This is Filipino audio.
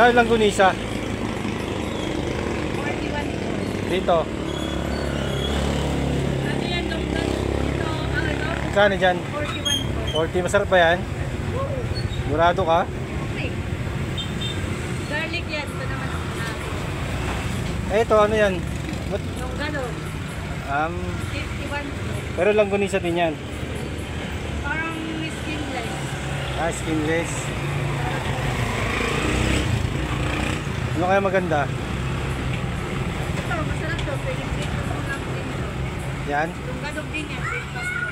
Magkano lang gunisa? 41 po. Dito. Ano yan, Dr.? Ito, ano? Magkano dyan? 41 po. 40. Masarap ba yan? Murado ka? Okay. Garlic yan. Ito naman. Eh, ito ano yan? Yung gano'n. 51 po. Pero lang gunisa din yan. Parang skinless. Ah, skinless. Ano kaya maganda? Ito, masarap to. Pwede breakfast mo lang din to. Yan? Yung gano'n din yan. Breakfast mo.